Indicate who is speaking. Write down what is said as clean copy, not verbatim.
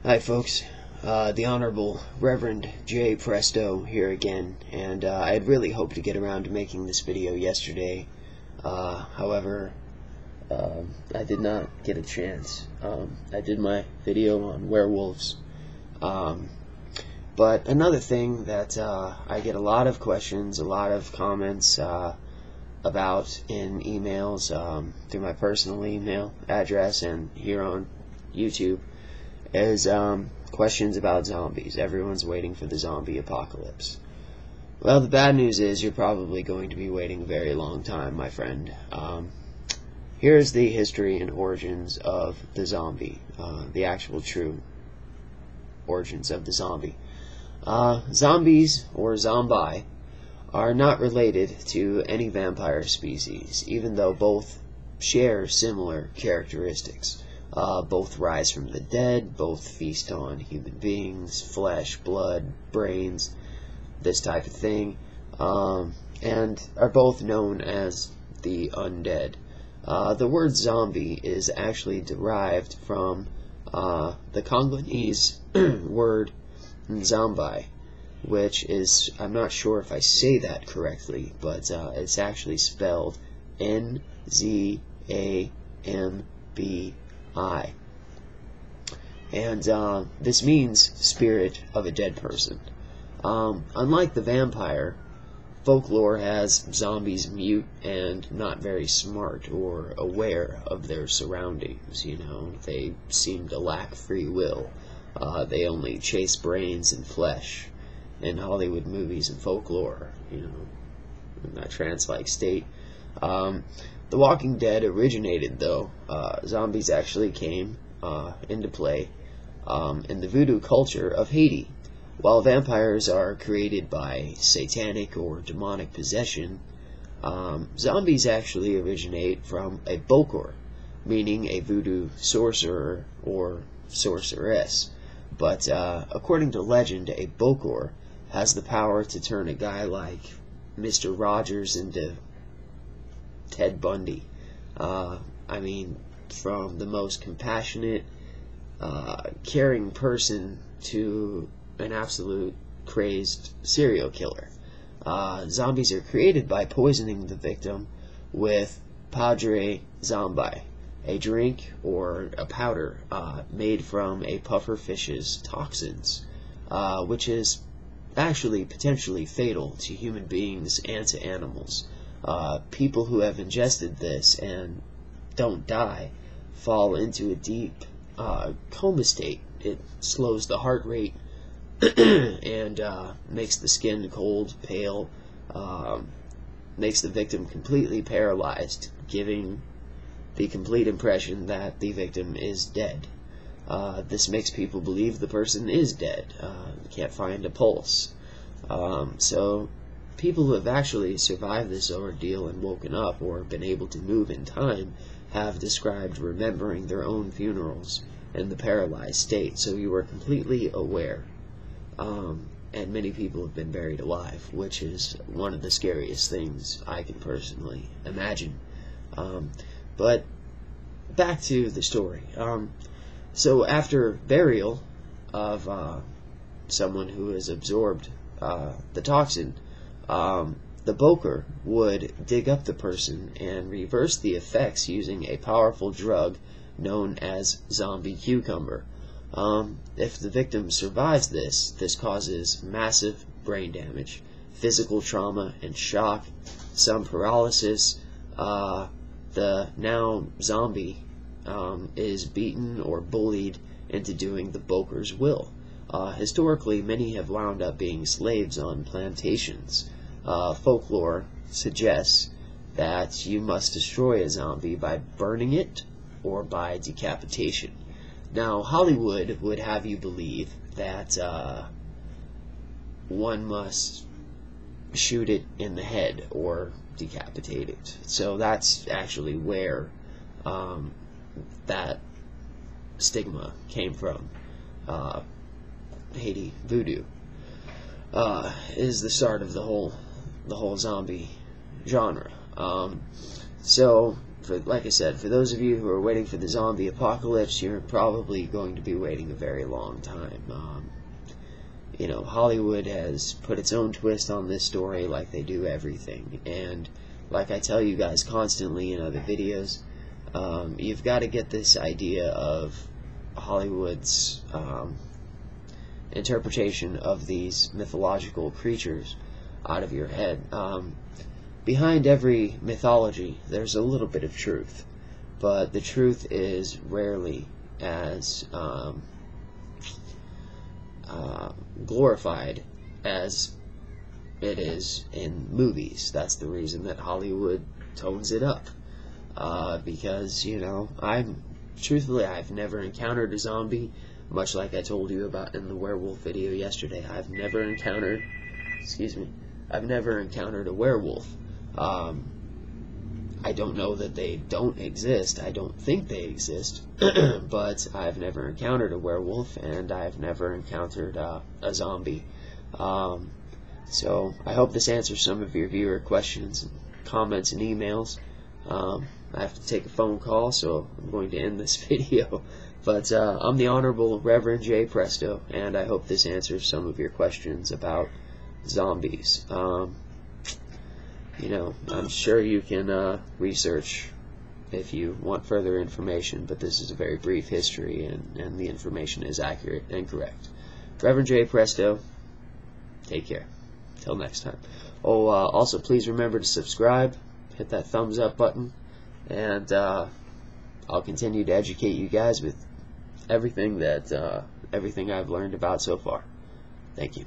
Speaker 1: Hi folks, the Honorable Reverend J. Presto here again, and I had really hoped to get around to making this video yesterday. However, I did not get a chance. I did my video on werewolves, but another thing that I get a lot of questions, a lot of comments about in emails, through my personal email address and here on YouTube, is questions about zombies. Everyone's waiting for the zombie apocalypse. Well, the bad news is you're probably going to be waiting a very long time, my friend. Here's the history and origins of the zombie, the actual true origins of the zombie. Zombies, or zombie, are not related to any vampire species, even though both share similar characteristics. Both rise from the dead, both feast on human beings, flesh, blood, brains, this type of thing, and are both known as the undead. The word zombie is actually derived from the Congolese word nzambi, which is, I'm not sure if I say that correctly, but it's actually spelled N-Z-A-M-B-I. And this means spirit of a dead person. Unlike the vampire, folklore has zombies mute and not very smart or aware of their surroundings. You know, they seem to lack free will. They only chase brains and flesh. In Hollywood movies and folklore, you know, in that trance-like state. The Walking Dead originated, though. Zombies actually came into play in the voodoo culture of Haiti. While vampires are created by satanic or demonic possession, zombies actually originate from a bokor, meaning a voodoo sorcerer or sorceress. But according to legend, a bokor has the power to turn a guy like Mr. Rogers into Ted Bundy. I mean, from the most compassionate, caring person to an absolute crazed serial killer. Zombies are created by poisoning the victim with Padre Zombie, a drink or a powder made from a pufferfish's toxins, which is actually potentially fatal to human beings and to animals. People who have ingested this and don't die fall into a deep coma state. It slows the heart rate and makes the skin cold, pale, makes the victim completely paralyzed, giving the complete impression that the victim is dead. This makes people believe the person is dead. Can't find a pulse. So people who have actually survived this ordeal and woken up or been able to move in time have described remembering their own funerals in the paralyzed state. So you are completely aware. And many people have been buried alive, which is one of the scariest things I can personally imagine. But back to the story. So after burial of someone who has absorbed the toxin, the bokor would dig up the person and reverse the effects using a powerful drug known as zombie cucumber. If the victim survives this causes massive brain damage, physical trauma and shock, some paralysis. The now zombie is beaten or bullied into doing the bokor's will. Historically, many have wound up being slaves on plantations. Folklore suggests that you must destroy a zombie by burning it or by decapitation. Now, Hollywood would have you believe that one must shoot it in the head or decapitate it. So that's actually where that stigma came from. Haiti voodoo is the start of the whole zombie genre. So like I said, for those of you who are waiting for the zombie apocalypse, you're probably going to be waiting a very long time. Hollywood has put its own twist on this story like they do everything. And like I tell you guys constantly in other videos, you've got to get this idea of Hollywood's interpretation of these mythological creatures out of your head. Behind every mythology, there's a little bit of truth, but the truth is rarely as glorified as it is in movies. That's the reason that Hollywood tones it up. Because, truthfully, I've never encountered a zombie, much like I told you about in the werewolf video yesterday. I've never encountered a werewolf. I don't know that they don't exist. I don't think they exist. But I've never encountered a werewolf, and I've never encountered a zombie. So I hope this answers some of your viewer questions, and comments, and emails. I have to take a phone call, so I'm going to end this video. But I'm the Honorable Reverend J. Presto, and I hope this answers some of your questions about zombies. I'm sure you can research if you want further information, but this is a very brief history, and the information is accurate and correct. Reverend J. Presto, take care. Till next time. Also, please remember to subscribe, hit that thumbs up button, and I'll continue to educate you guys with everything I've learned about so far. Thank you.